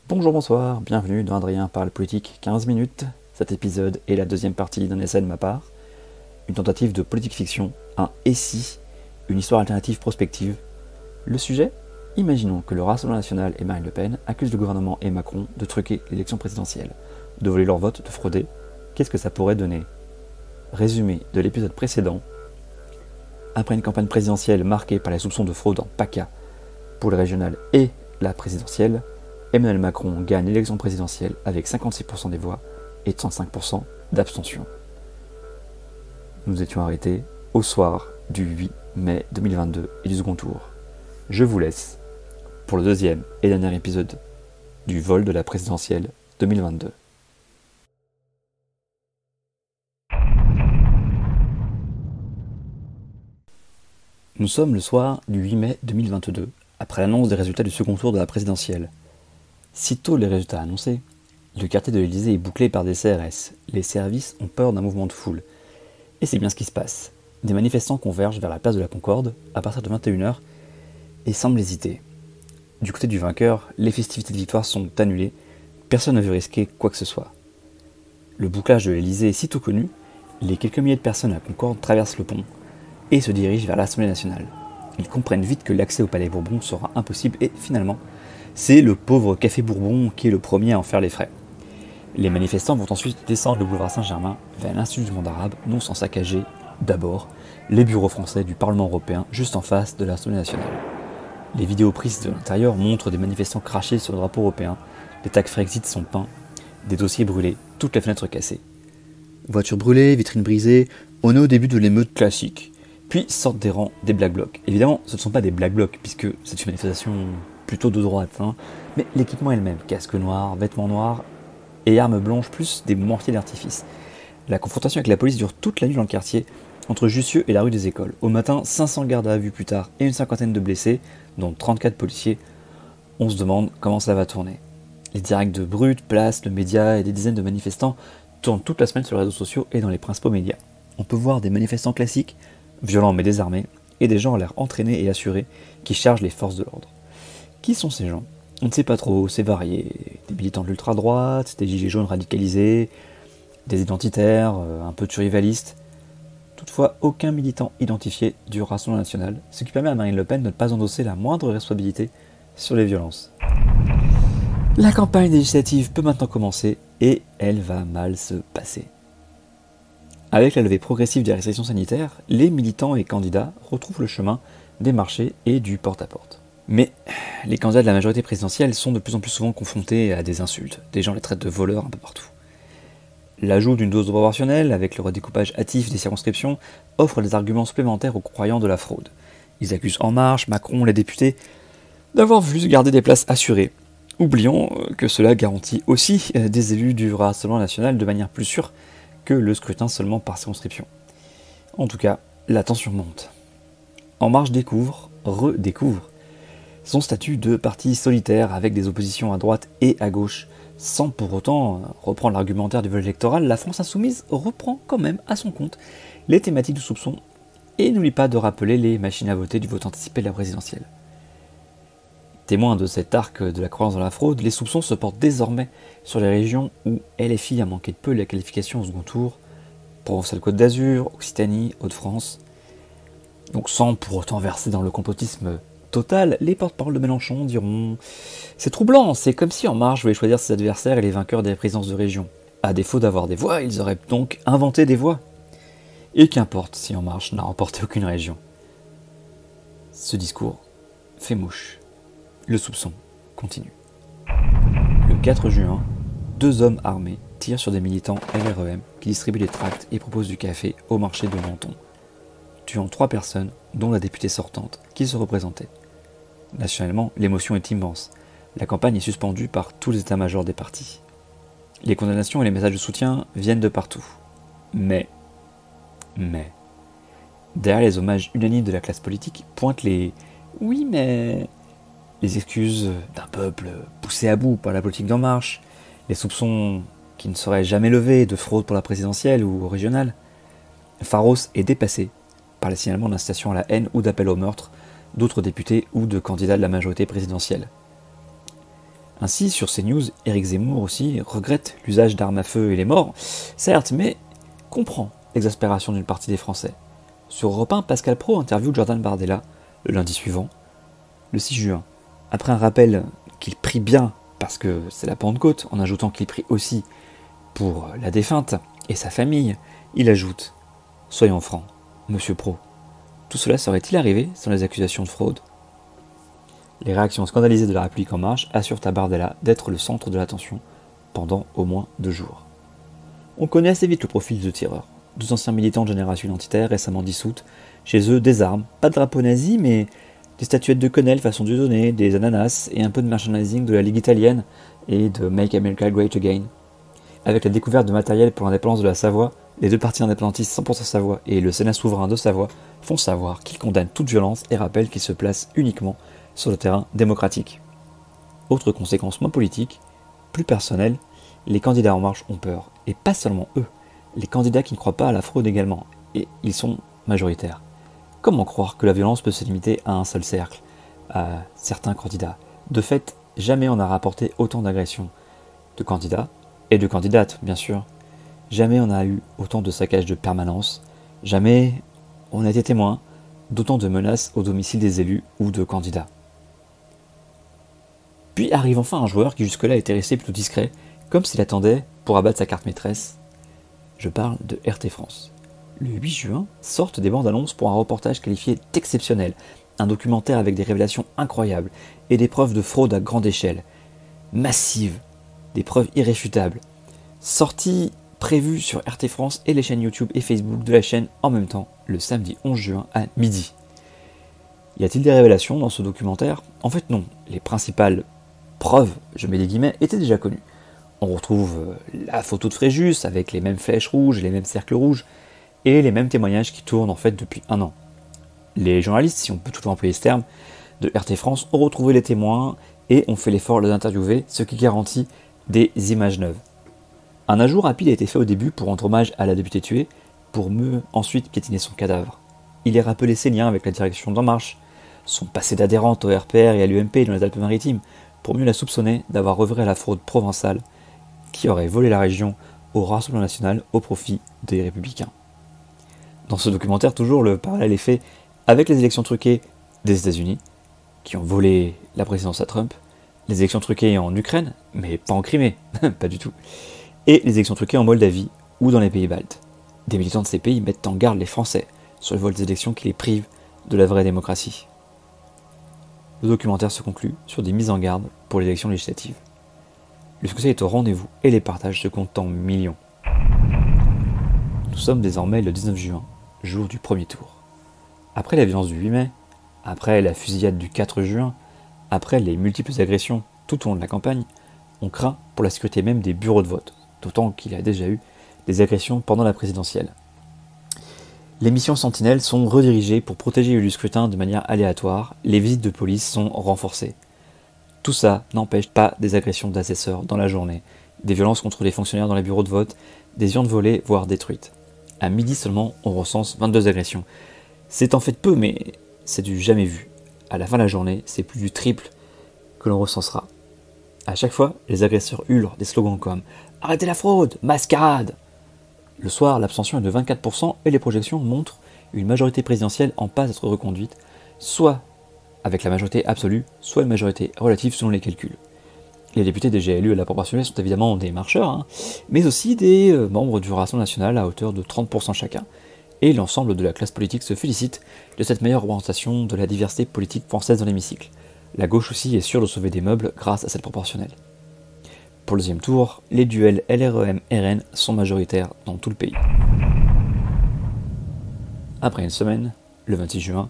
Bonjour, bonsoir, bienvenue dans Adrien parle politique 15 minutes. Cet épisode est la deuxième partie d'un essai de ma part. Une tentative de politique fiction, un « et si », une histoire alternative prospective. Le sujet ? Imaginons que le Rassemblement National et Marine Le Pen accusent le gouvernement et Macron de truquer l'élection présidentielle, de voler leur vote, de frauder. Qu'est-ce que ça pourrait donner ? Résumé de l'épisode précédent. Après une campagne présidentielle marquée par les soupçons de fraude en PACA pour le régional et la présidentielle, Emmanuel Macron gagne l'élection présidentielle avec 56% des voix et 35% d'abstention. Nous étions arrêtés au soir du 8 mai 2022 et du second tour. Je vous laisse pour le deuxième et dernier épisode du vol de la présidentielle 2022. Nous sommes le soir du 8 mai 2022, après l'annonce des résultats du second tour de la présidentielle. Sitôt les résultats annoncés, le quartier de l'Élysée est bouclé par des CRS. Les services ont peur d'un mouvement de foule. Et c'est bien ce qui se passe. Des manifestants convergent vers la place de la Concorde à partir de 21h et semblent hésiter. Du côté du vainqueur, les festivités de victoire sont annulées. Personne ne veut risquer quoi que ce soit. Le bouclage de l'Élysée est sitôt connu. Les quelques milliers de personnes à la Concorde traversent le pont et se dirigent vers l'Assemblée nationale. Ils comprennent vite que l'accès au Palais Bourbon sera impossible et finalement, c'est le pauvre Café Bourbon qui est le premier à en faire les frais. Les manifestants vont ensuite descendre le boulevard Saint-Germain vers l'Institut du monde arabe, non sans saccager, d'abord, les bureaux français du Parlement européen juste en face de l'Assemblée nationale. Les vidéos prises de l'intérieur montrent des manifestants crachés sur le drapeau européen, des tags Frexit sont peints, des dossiers brûlés, toutes les fenêtres cassées. Voitures brûlées, vitrines brisées, on est au début de l'émeute classique. Puis sortent des rangs des Black Blocs. Évidemment, ce ne sont pas des Black Blocs, puisque c'est une manifestation plutôt de droite, mais l'équipement est le même, casque noir, vêtements noirs et armes blanches, plus des mortiers d'artifice. La confrontation avec la police dure toute la nuit dans le quartier, entre Jussieu et la rue des Écoles. Au matin, 500 gardes à vue plus tard et une cinquantaine de blessés, dont 34 policiers. On se demande comment ça va tourner. Les directs de Brut, Place, le Média et des dizaines de manifestants tournent toute la semaine sur les réseaux sociaux et dans les principaux médias. On peut voir des manifestants classiques, violents mais désarmés, et des gens à l'air entraînés et assurés qui chargent les forces de l'ordre. Qui sont ces gens ? On ne sait pas trop, c'est varié. Des militants de l'ultra-droite, des gilets jaunes radicalisés, des identitaires, un peu survivalistes. Toutefois, aucun militant identifié du Rassemblement National, ce qui permet à Marine Le Pen de ne pas endosser la moindre responsabilité sur les violences. La campagne législative peut maintenant commencer, et elle va mal se passer. Avec la levée progressive des restrictions sanitaires, les militants et candidats retrouvent le chemin des marchés et du porte-à-porte. Mais les candidats de la majorité présidentielle sont de plus en plus souvent confrontés à des insultes. Des gens les traitent de voleurs un peu partout. L'ajout d'une dose proportionnelle, avec le redécoupage hâtif des circonscriptions, offre des arguments supplémentaires aux croyants de la fraude. Ils accusent En Marche, Macron, les députés, d'avoir voulu se garder des places assurées. Oublions que cela garantit aussi des élus du Rassemblement National de manière plus sûre que le scrutin seulement par circonscription. En tout cas, la tension monte. En Marche redécouvre son statut de parti solitaire avec des oppositions à droite et à gauche. Sans pour autant reprendre l'argumentaire du vol électoral, la France Insoumise reprend quand même à son compte les thématiques du soupçon et n'oublie pas de rappeler les machines à voter du vote anticipé de la présidentielle. Témoin de cet arc de la croyance dans la fraude, les soupçons se portent désormais sur les régions où LFI a manqué de peu la qualification au second tour, Provence-Alpes-Côte d'Azur, Occitanie, Hauts-de-France. Donc sans pour autant verser dans le complotisme total, les porte-parole de Mélenchon diront « C'est troublant, c'est comme si En Marche voulait choisir ses adversaires et les vainqueurs des présidences de région. À défaut d'avoir des voix, ils auraient donc inventé des voix. Et qu'importe si En Marche n'a remporté aucune région. » Ce discours fait mouche. Le soupçon continue. Le 4 juin, 2 hommes armés tirent sur des militants LREM qui distribuent des tracts et proposent du café au marché de Menton, tuant 3 personnes, dont la députée sortante, qui se représentait. Nationalement, l'émotion est immense. La campagne est suspendue par tous les états-majors des partis. Les condamnations et les messages de soutien viennent de partout. Mais, derrière les hommages unanimes de la classe politique, pointent les « oui mais », les excuses d'un peuple poussé à bout par la politique d'En Marche, les soupçons qui ne seraient jamais levés de fraude pour la présidentielle ou régionale. Pharos est dépassé par les signalements d'incitation à la haine ou d'appel au meurtre d'autres députés ou de candidats de la majorité présidentielle. Ainsi, sur CNews, Éric Zemmour aussi regrette l'usage d'armes à feu et les morts, certes, mais comprend l'exaspération d'une partie des Français. Sur Europe 1, Pascal Praud interviewe Jordan Bardella le lundi suivant, le 6 juin. Après un rappel qu'il prie bien parce que c'est la Pentecôte, en ajoutant qu'il prie aussi pour la défunte et sa famille, il ajoute « Soyons francs, monsieur Praud, tout cela serait-il arrivé sans les accusations de fraude ?» Les réactions scandalisées de la République En Marche assurent à Bardella d'être le centre de l'attention pendant au moins 2 jours. On connaît assez vite le profil de tireur. 2 anciens militants de génération identitaire récemment dissoutes, chez eux des armes, pas de drapeau nazi mais des statuettes de Connell façon Dieudonné, des ananas et un peu de merchandising de la Ligue italienne et de Make America Great Again. Avec la découverte de matériel pour l'indépendance de la Savoie, les 2 partis indépendantistes 100% Savoie et le Sénat souverain de Savoie font savoir qu'ils condamnent toute violence et rappellent qu'ils se placent uniquement sur le terrain démocratique. Autre conséquence moins politique, plus personnelle, les candidats En Marche ont peur. Et pas seulement eux, les candidats qui ne croient pas à la fraude également. Et ils sont majoritaires. Comment croire que la violence peut se limiter à un seul cercle, à certains candidats? De fait, jamais on n'a rapporté autant d'agressions de candidats, et de candidates bien sûr. Jamais on n'a eu autant de saccages de permanence. Jamais on a été témoin d'autant de menaces au domicile des élus ou de candidats. Puis arrive enfin un joueur qui jusque-là était resté plutôt discret, comme s'il attendait pour abattre sa carte maîtresse. Je parle de RT France. Le 8 juin, sortent des bandes annonces pour un reportage qualifié d'exceptionnel, un documentaire avec des révélations incroyables et des preuves de fraude à grande échelle, massive, des preuves irréfutables. Sortie prévue sur RT France et les chaînes YouTube et Facebook de la chaîne en même temps, le samedi 11 juin à midi. Y a-t-il des révélations dans ce documentaire? En fait non, les principales preuves, je mets des guillemets, étaient déjà connues. On retrouve la photo de Fréjus avec les mêmes flèches rouges et les mêmes cercles rouges, et les mêmes témoignages qui tournent en fait depuis 1 an. Les journalistes, si on peut tout employer ce terme, de RT France ont retrouvé les témoins et ont fait l'effort de les interviewer, ce qui garantit des images neuves. Un ajout rapide a été fait au début pour rendre hommage à la députée tuée, pour mieux ensuite piétiner son cadavre. Il est rappelé ses liens avec la direction d'En Marche, son passé d'adhérente au RPR et à l'UMP dans les Alpes-Maritimes, pour mieux la soupçonner d'avoir œuvré à la fraude provençale qui aurait volé la région au Rassemblement national au profit des Républicains. Dans ce documentaire, toujours, le parallèle est fait avec les élections truquées des États-Unis, qui ont volé la présidence à Trump, les élections truquées en Ukraine, mais pas en Crimée, pas du tout, et les élections truquées en Moldavie ou dans les pays baltes. Des militants de ces pays mettent en garde les Français sur le vol des élections qui les privent de la vraie démocratie. Le documentaire se conclut sur des mises en garde pour les élections législatives. Le succès est au rendez-vous et les partages se comptent en millions. Nous sommes désormais le 19 juin, jour du premier tour. Après la violence du 8 mai, après la fusillade du 4 juin, après les multiples agressions tout au long de la campagne, on craint pour la sécurité même des bureaux de vote, d'autant qu'il y a déjà eu des agressions pendant la présidentielle. Les missions sentinelles sont redirigées pour protéger du scrutin de manière aléatoire, les visites de police sont renforcées. Tout ça n'empêche pas des agressions d'assesseurs dans la journée, des violences contre les fonctionnaires dans les bureaux de vote, des urnes volées, voire détruites. À midi seulement, on recense 22 agressions. C'est en fait peu, mais c'est du jamais vu. À la fin de la journée, c'est plus du triple que l'on recensera. À chaque fois, les agresseurs hurlent des slogans comme « Arrêtez la fraude !»« Mascarade !» Le soir, l'abstention est de 24% et les projections montrent une majorité présidentielle en passe d'être reconduite, soit avec la majorité absolue, soit une majorité relative selon les calculs. Les députés déjà élus à la proportionnelle sont évidemment des marcheurs, mais aussi des membres du Rassemblement national à hauteur de 30% chacun, et l'ensemble de la classe politique se félicite de cette meilleure représentation de la diversité politique française dans l'hémicycle. La gauche aussi est sûre de sauver des meubles grâce à cette proportionnelle. Pour le deuxième tour, les duels LREM-RN sont majoritaires dans tout le pays. Après une semaine, le 26 juin,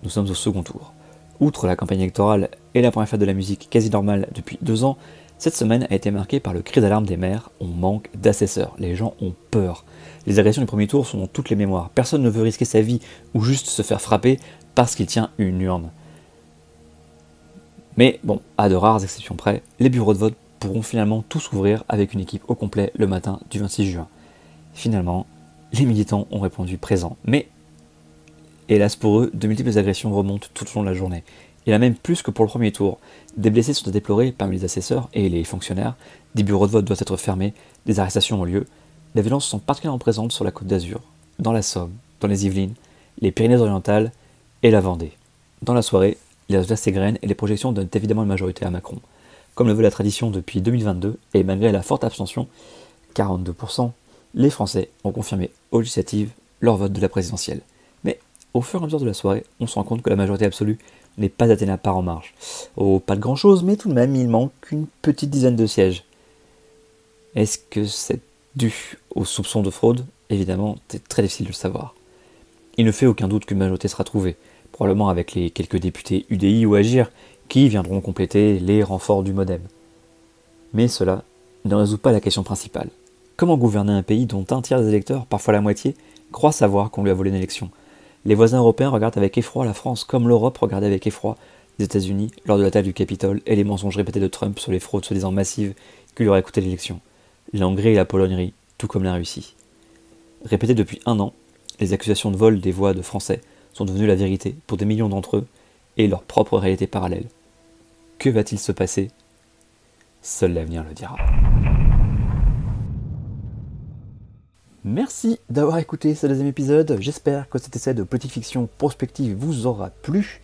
nous sommes au second tour. Outre la campagne électorale et la première fête de la musique quasi normale depuis 2 ans, cette semaine a été marquée par le cri d'alarme des maires, on manque d'assesseurs, les gens ont peur. Les agressions du premier tour sont dans toutes les mémoires, personne ne veut risquer sa vie ou juste se faire frapper parce qu'il tient une urne. Mais bon, à de rares exceptions près, les bureaux de vote pourront finalement tous s'ouvrir avec une équipe au complet le matin du 26 juin. Finalement, les militants ont répondu présent, mais hélas pour eux, de multiples agressions remontent tout au long de la journée. Il y en a même plus que pour le premier tour. Des blessés sont à déplorer parmi les assesseurs et les fonctionnaires, des bureaux de vote doivent être fermés, des arrestations ont lieu. Les violences sont particulièrement présentes sur la Côte d'Azur, dans la Somme, dans les Yvelines, les Pyrénées-Orientales et la Vendée. Dans la soirée, les résultats s'égrènent et les projections donnent évidemment une majorité à Macron. Comme le veut la tradition depuis 2022, et malgré la forte abstention, 42%, les Français ont confirmé aux législatives leur vote de la présidentielle. Mais au fur et à mesure de la soirée, on se rend compte que la majorité absolue n'est pas atteignable par En Marche. Oh, pas de grand chose, mais tout de même, il manque une petite dizaine de sièges. Est-ce que c'est dû aux soupçons de fraude? Évidemment, c'est très difficile de le savoir. Il ne fait aucun doute qu'une majorité sera trouvée, probablement avec les quelques députés UDI ou Agir qui viendront compléter les renforts du MoDem. Mais cela ne résout pas la question principale. Comment gouverner un pays dont un tiers des électeurs, parfois la moitié, croient savoir qu'on lui a volé une élection? Les voisins européens regardent avec effroi la France, comme l'Europe regardait avec effroi les États-Unis lors de l'attaque du Capitole et les mensonges répétés de Trump sur les fraudes soi-disant massives qui lui auraient coûté l'élection. La Hongrie et la Pologne rient, tout comme la Russie. Répétées depuis 1 an, les accusations de vol des voix de Français sont devenues la vérité pour des millions d'entre eux et leur propre réalité parallèle. Que va-t-il se passer? Seul l'avenir le dira. Merci d'avoir écouté ce 2e épisode. J'espère que cet essai de petite fiction prospective vous aura plu.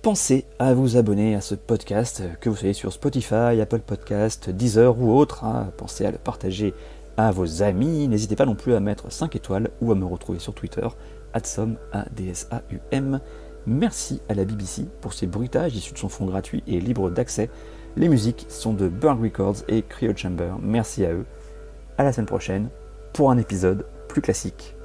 Pensez à vous abonner à ce podcast, que vous soyez sur Spotify, Apple Podcast, Deezer ou autre. Pensez à le partager à vos amis. N'hésitez pas non plus à mettre 5 étoiles ou à me retrouver sur Twitter, @som, ADSAUM. Merci à la BBC pour ses bruitages issus de son fonds gratuit et libre d'accès. Les musiques sont de Burn Records et Cryo Chamber. Merci à eux. À la semaine prochaine pour un épisode plus classique.